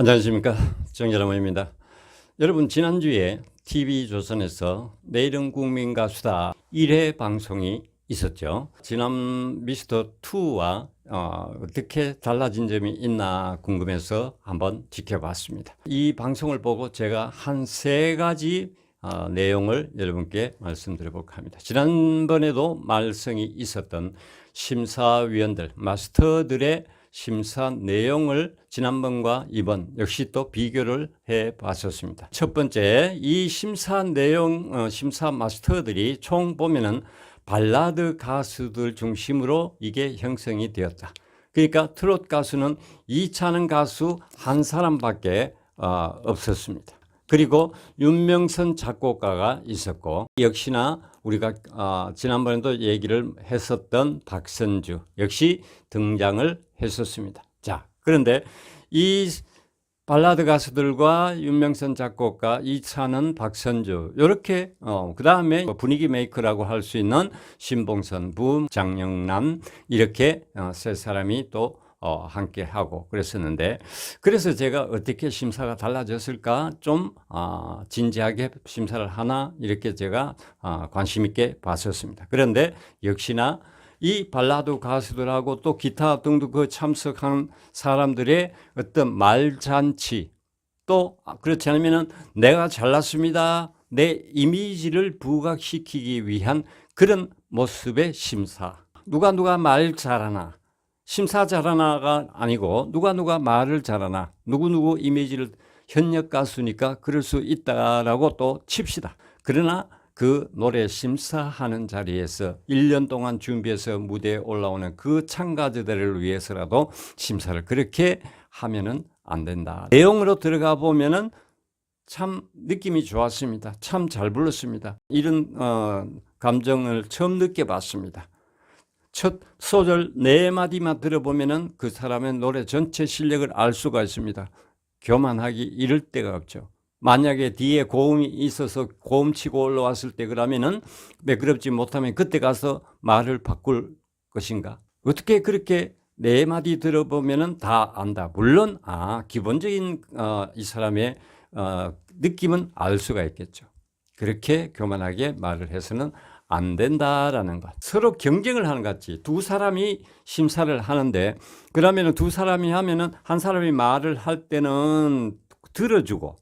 안녕하십니까, 정재람입니다. 여러분, 지난주에 TV조선에서 내일은 국민가수다 1회 방송이 있었죠. 지난 미스터2와 어떻게 달라진 점이 있나 궁금해서 한번 지켜봤습니다. 이 방송을 보고 제가 한 3가지 내용을 여러분께 말씀드려볼까 합니다. 지난번에도 말씀이 있었던 심사위원들, 마스터들의 심사 내용을 지난번과 이번 역시 또 비교를 해 봤었습니다. 첫 번째, 이 심사 내용, 심사 마스터들이 총 보면은 발라드 가수들 중심으로 이게 형성이 되었다. 그러니까 트로트 가수는 이찬원 가수 한 사람밖에 없었습니다. 그리고 윤명선 작곡가가 있었고, 역시나 우리가 지난번에도 얘기를 했었던 박선주 역시 등장을 했었습니다. 자, 그런데 이 발라드 가수들과 윤명선 작곡가, 이찬원, 박선주 이렇게 그 다음에 분위기 메이커라고 할 수 있는 신봉선, 붐, 장영남 이렇게 세 사람이 또 함께 하고 그랬었는데, 그래서 제가 어떻게 심사가 달라졌을까 좀 진지하게 심사를 하나 이렇게 제가 관심 있게 봤었습니다. 그런데 역시나 이 발라드 가수들하고 또 기타 등등 그 참석한 사람들의 어떤 말잔치, 또 그렇지 않으면 내가 잘났습니다, 내 이미지를 부각시키기 위한 그런 모습의 심사. 누가 말 잘하나, 심사 잘하나가 아니고 누가 말을 잘하나, 누구 이미지를, 현역 가수니까 그럴 수 있다라고 또 칩시다. 그러나 그 노래 심사하는 자리에서 1년 동안 준비해서 무대에 올라오는 그 참가자들을 위해서라도 심사를 그렇게 하면은 안 된다. 내용으로 들어가 보면은 참 느낌이 좋았습니다. 참 잘 불렀습니다. 이런 감정을 처음 느껴봤습니다. 첫 소절 4마디만 들어보면은 그 사람의 노래 전체 실력을 알 수가 있습니다. 교만하기 이를 데가 없죠. 만약에 뒤에 고음이 있어서 고음 치고 올라왔을 때 그러면은 매끄럽지 못하면 그때 가서 말을 바꿀 것인가? 어떻게 그렇게 4마디 들어보면은 다 안다. 물론 기본적인 이 사람의 느낌은 알 수가 있겠죠. 그렇게 교만하게 말을 해서는 안 된다라는 것. 서로 경쟁을 하는 것 같지. 두 사람이 심사를 하는데, 그러면은 두 사람이 하면은 한 사람이 말을 할 때는 들어주고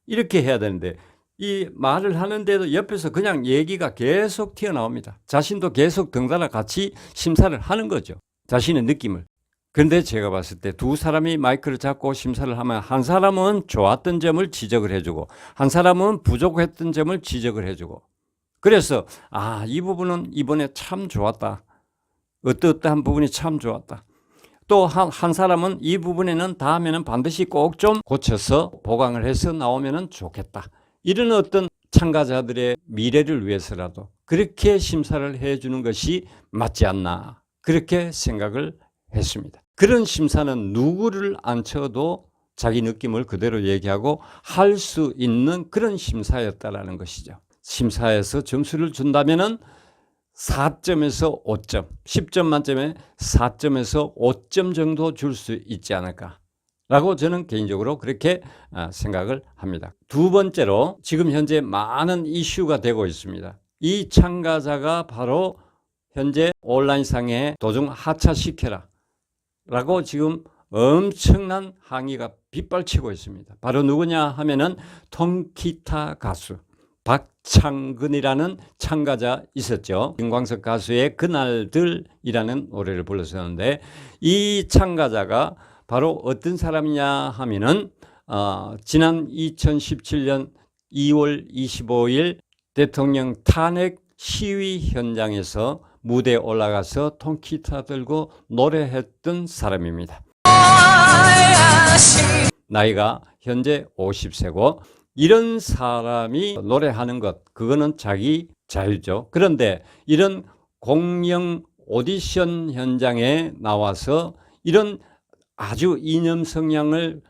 이렇게 해야 되는데, 이 말을 하는데도 옆에서 그냥 얘기가 계속 튀어나옵니다. 자신도 계속 덩달아 같이 심사를 하는 거죠. 자신의 느낌을. 그런데 제가 봤을 때 두 사람이 마이크를 잡고 심사를 하면 한 사람은 좋았던 점을 지적을 해주고 한 사람은 부족했던 점을 지적을 해주고, 그래서 이 부분은 이번에 참 좋았다, 어떠한 부분이 참 좋았다, 또 한 사람은 이 부분에는 다음에는 반드시 꼭 좀 고쳐서 보강을 해서 나오면 좋겠다, 이런 어떤 참가자들의 미래를 위해서라도 그렇게 심사를 해주는 것이 맞지 않나, 그렇게 생각을 했습니다. 그런 심사는 누구를 앉혀도 자기 느낌을 그대로 얘기하고 할 수 있는 그런 심사였다라는 것이죠. 심사에서 점수를 준다면은 4점에서 5점, 10점 만점에 4점에서 5점 정도 줄 수 있지 않을까라고 저는 개인적으로 그렇게 생각을 합니다. 두 번째로 지금 현재 많은 이슈가 되고 있습니다. 이 참가자가 바로 현재 온라인상에 도중 하차시켜라 라고 지금 엄청난 항의가 빗발치고 있습니다. 바로 누구냐 하면은 통기타 가수 박창근이라는 참가자 있었죠. 김광석 가수의 그날들이라는 노래를 불렀었는데, 이 참가자가 바로 어떤 사람이냐 하면은 지난 2017년 2월 25일 대통령 탄핵 시위 현장에서 무대에 올라가서 통기타 들고 노래했던 사람입니다. 나이가 현재 50세고 이런 사람이 노래하는 것, 그거는 자기 자유죠. 그런데 이런 공영 오디션 현장에 나와서 이런 아주 이념 성향을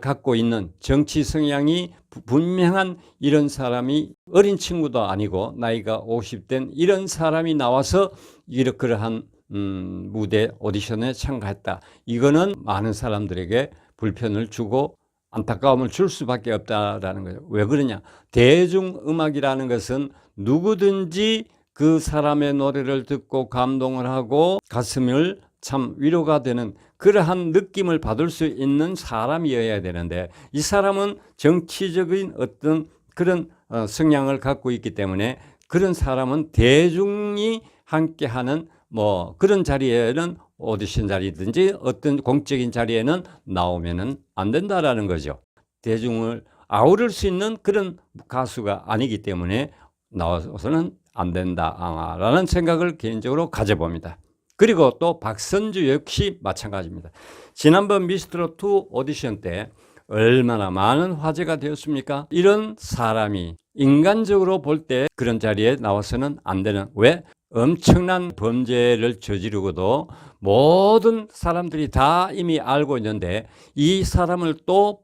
갖고 있는, 정치 성향이 분명한 이런 사람이, 어린 친구도 아니고 나이가 50된 이런 사람이 나와서 이러한 무대 오디션에 참가했다. 이거는 많은 사람들에게 불편을 주고 안타까움을 줄 수밖에 없다라는 거죠. 왜 그러냐? 대중음악이라는 것은 누구든지 그 사람의 노래를 듣고 감동을 하고 가슴을 참 위로가 되는 그러한 느낌을 받을 수 있는 사람이어야 되는데, 이 사람은 정치적인 어떤 그런 성향을 갖고 있기 때문에 그런 사람은 대중이 함께하는 뭐 그런 자리에는, 오디션 자리든지 어떤 공적인 자리에는 나오면은 안 된다라는 거죠. 대중을 아우를 수 있는 그런 가수가 아니기 때문에 나와서는 안 된다라는 생각을 개인적으로 가져봅니다. 그리고 또 박선주 역시 마찬가지입니다. 지난번 미스트롯2 오디션 때 얼마나 많은 화제가 되었습니까? 이런 사람이 인간적으로 볼 때 그런 자리에 나와서는 안 되는, 왜? 엄청난 범죄를 저지르고도 모든 사람들이 다 이미 알고 있는데 이 사람을 또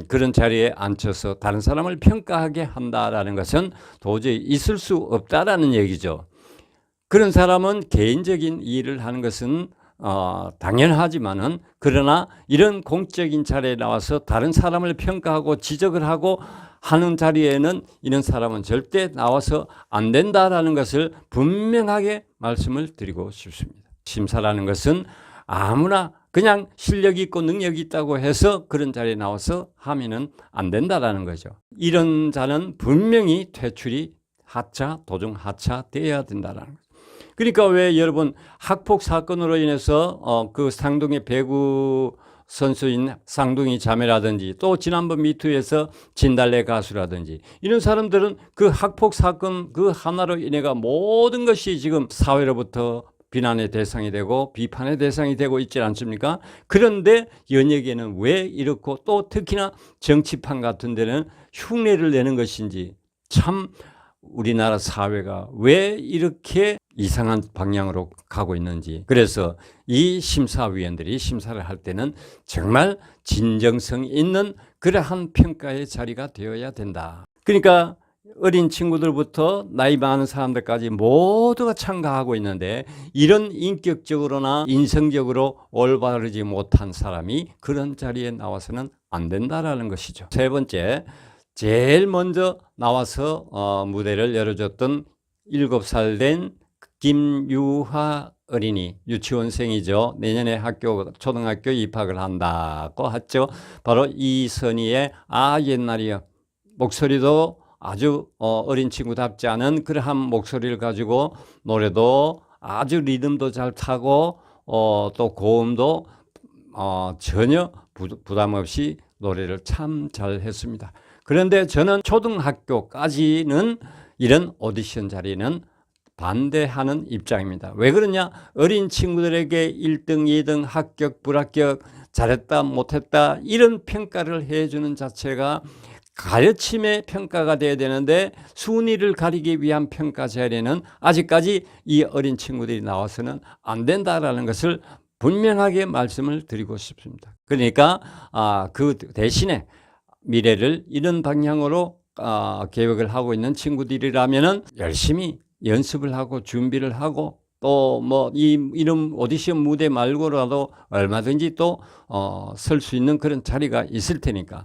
그런 자리에 앉혀서 다른 사람을 평가하게 한다라는 것은 도저히 있을 수 없다라는 얘기죠. 그런 사람은 개인적인 일을 하는 것은 당연하지만은, 그러나 이런 공적인 자리에 나와서 다른 사람을 평가하고 지적을 하고 하는 자리에는 이런 사람은 절대 나와서 안 된다라는 것을 분명하게 말씀을 드리고 싶습니다. 심사라는 것은 아무나 그냥 실력이 있고 능력이 있다고 해서 그런 자리에 나와서 하면은 안 된다라는 거죠. 이런 자는 분명히 퇴출이 하차, 도중 하차 되어야 된다라는 거죠. 그러니까 왜 여러분 학폭 사건으로 인해서 그 상둥이 배구 선수인 쌍둥이 자매라든지, 또 지난번 미투에서 진달래 가수라든지, 이런 사람들은 그 학폭 사건 그 하나로 인해가 모든 것이 지금 사회로부터 비난의 대상이 되고 비판의 대상이 되고 있지 않습니까? 그런데 연예계는 왜 이렇고, 또 특히나 정치판 같은 데는 흉내를 내는 것인지, 참 우리나라 사회가 왜 이렇게 이상한 방향으로 가고 있는지. 그래서 이 심사위원들이 심사를 할 때는 정말 진정성 있는 그러한 평가의 자리가 되어야 된다. 그러니까 어린 친구들부터 나이 많은 사람들까지 모두가 참가하고 있는데, 이런 인격적으로나 인성적으로 올바르지 못한 사람이 그런 자리에 나와서는 안 된다라는 것이죠. 세 번째, 제일 먼저 나와서 무대를 열어줬던 7살 된 김유하 어린이, 유치원생이죠. 내년에 초등학교 입학을 한다고 했죠. 바로 이선희의 옛날이요. 목소리도 아주 어린 친구답지 않은 그러한 목소리를 가지고 노래도 아주 리듬도 잘 타고 또 고음도 전혀 부담 없이 노래를 참 잘했습니다. 그런데 저는 초등학교까지는 이런 오디션 자리는 반대하는 입장입니다. 왜 그러냐? 어린 친구들에게 1등, 2등, 합격, 불합격, 잘했다, 못했다, 이런 평가를 해주는 자체가 가르침의 평가가 돼야 되는데, 순위를 가리기 위한 평가 자리에는 아직까지 이 어린 친구들이 나와서는 안 된다라는 것을 분명하게 말씀을 드리고 싶습니다. 그러니까 그 대신에 미래를 이런 방향으로 계획을 하고 있는 친구들이라면은 열심히 연습을 하고 준비를 하고, 또 뭐 이런 오디션 무대 말고라도 얼마든지 또 설 수 있는 그런 자리가 있을 테니까,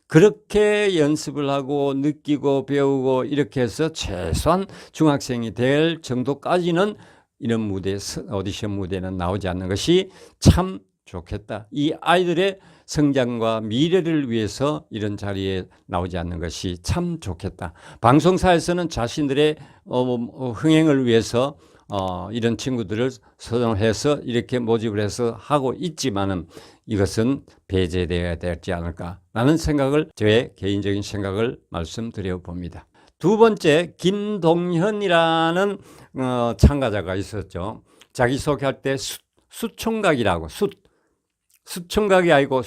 그렇게 연습을 하고 느끼고 배우고 이렇게 해서 최소한 중학생이 될 정도까지는 이런 무대, 오디션 무대는 나오지 않는 것이 참 좋겠다. 이 아이들의 성장과 미래를 위해서 이런 자리에 나오지 않는 것이 참 좋겠다. 방송사에서는 자신들의 흥행을 위해서 이런 친구들을 선정해서 이렇게 모집을 해서 하고 있지만은, 이것은 배제되어야 되지 않을까라는 생각을, 저의 개인적인 생각을 말씀드려 봅니다. 두 번째, 김동현이라는 참가자가 있었죠. 자기소개할 때 숯총각이라고, 숯총각이 아니고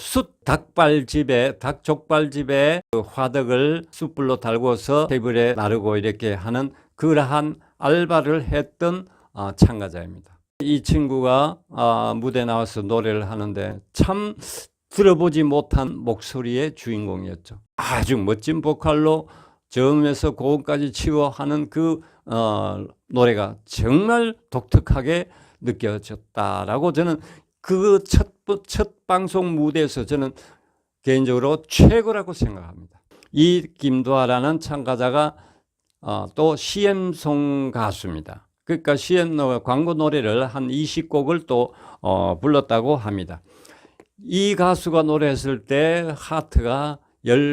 닭발집에, 닭족발집에 그 화덕을 숯불로 달궈서 테이블에 나르고 이렇게 하는 그러한 알바를 했던 참가자입니다. 이 친구가 무대에 나와서 노래를 하는데 참 들어보지 못한 목소리의 주인공이었죠. 아주 멋진 보컬로 저음에서 고음까지 치고 하는 그 노래가 정말 독특하게 느껴졌다라고, 저는 그 첫 방송 무대에서 저는 개인적으로 최고라고 생각합니다. 이 김도하라는 참가자가 또 CM송 가수입니다. 그러니까 CM 광고 노래를 한 20곡을 또 불렀다고 합니다. 이 가수가 노래했을 때 하트가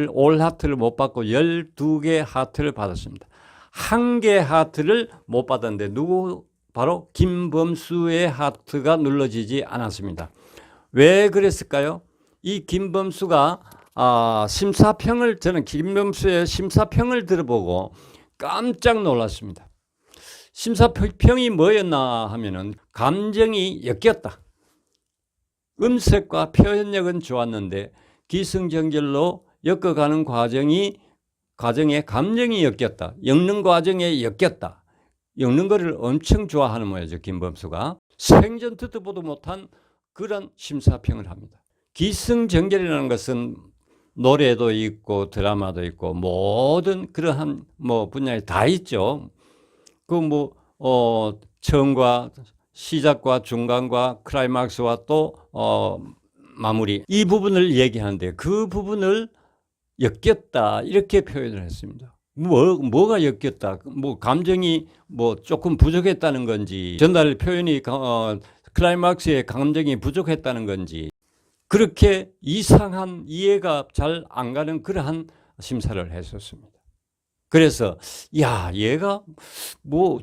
올 하트를 못 받고 12개 하트를 받았습니다. 한 개 하트를 못 받았는데 누구? 바로 김범수의 하트가 눌러지지 않았습니다. 왜 그랬을까요? 이 김범수가 저는 김범수의 심사평을 들어보고 깜짝 놀랐습니다. 심사평이 뭐였나 하면은 감정이 엮였다. 음색과 표현력은 좋았는데 기승전결로 엮어가는 과정에 감정이 엮였다. 엮는 과정에 엮였다. 엮는 거를 엄청 좋아하는 모양이죠. 김범수가. 생전 듣도 보도 못한 그런 심사평을 합니다. 기승전결이라는 것은 노래도 있고 드라마도 있고 모든 그러한 분야에 다 있죠. 처음과 시작과 중간과 클라이막스와 또 마무리, 이 부분을 얘기하는데 그 부분을 엮였다 이렇게 표현을 했습니다. 뭐가 엮였다? 감정이 조금 부족했다는 건지, 전달 표현이 클라이막스의 감정이 부족했다는 건지, 그렇게 이상한 이해가 잘 안 가는 그러한 심사를 했었습니다. 그래서 얘가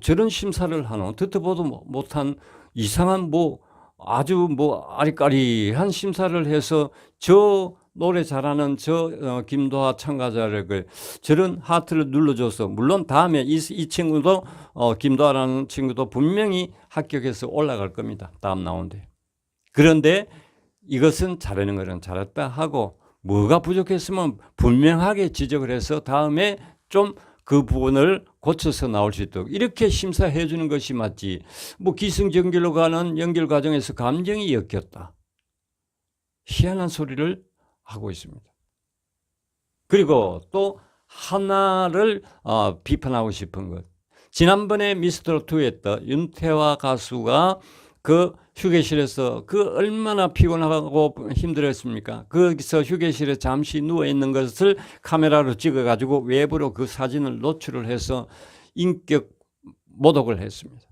저런 심사를 하노? 듣도 보도 못한 이상한 아주 아리까리한 심사를 해서 저 노래 잘하는 김도하 참가자를 저런 하트를 눌러줘서, 물론 다음에 이 친구도 김도하라는 친구도 분명히 합격해서 올라갈 겁니다. 다음 라운드에. 그런데 이것은 잘하는 거는 잘했다 하고 뭐가 부족했으면 분명하게 지적을 해서 다음에 좀 그 부분을 고쳐서 나올 수 있도록 이렇게 심사해 주는 것이 맞지, 기승전결로 가는 연결 과정에서 감정이 엮였다, 희한한 소리를 하고 있습니다. 그리고 또 하나를 비판하고 싶은 것, 지난번에 미스터2 했던 윤태화 가수가 그 휴게실에서 얼마나 피곤하고 힘들었습니까? 거기서 휴게실에 잠시 누워있는 것을 카메라로 찍어가지고 외부로 그 사진을 노출을 해서 인격 모독을 했습니다.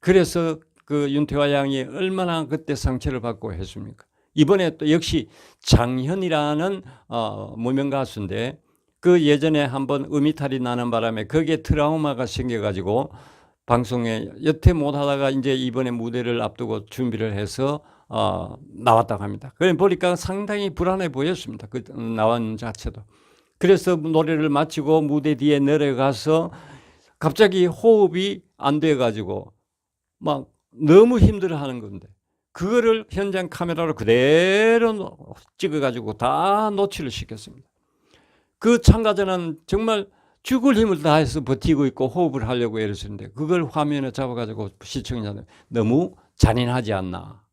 그래서 그 윤태화 양이 얼마나 그때 상처를 받고 했습니까? 이번에 또 역시 장현이라는 무명 가수인데 예전에 한번 음이탈이 나는 바람에 거기에 트라우마가 생겨가지고 방송에 여태 못하다가 이제 이번에 무대를 앞두고 준비를 해서 나왔다고 합니다. 그래 보니까 상당히 불안해 보였습니다. 나온 자체도. 그래서 노래를 마치고 무대 뒤에 내려가서 갑자기 호흡이 안 돼가지고 너무 힘들어하는 건데 그거를 현장 카메라로 그대로 찍어가지고 다 노출을 시켰습니다. 그 참가자는 정말 죽을 힘을 다해서 버티고 있고 호흡을 하려고 애를 쓰는데 그걸 화면에 잡아가지고 시청자는 너무 잔인하지 않나.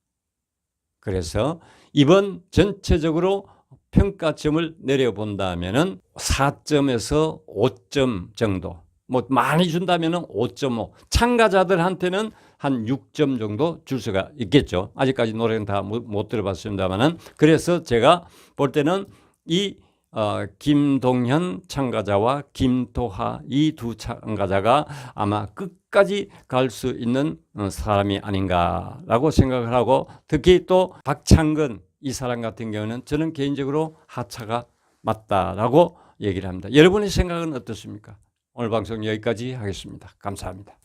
그래서 이번 전체적으로 평가점을 내려본다면은 4점에서 5점 정도. 많이 준다면은 5.5. 참가자들한테는 한 6점 정도 줄 수가 있겠죠. 아직까지 노래는 다 못 들어봤습니다만은. 그래서 제가 볼 때는 김동현 참가자와 김도하 이 두 참가자가 아마 끝까지 갈 수 있는 사람이 아닌가라고 생각을 하고, 특히 또 박창근 이 사람 같은 경우는 저는 개인적으로 하차가 맞다라고 얘기를 합니다. 여러분의 생각은 어떻습니까? 오늘 방송 여기까지 하겠습니다. 감사합니다.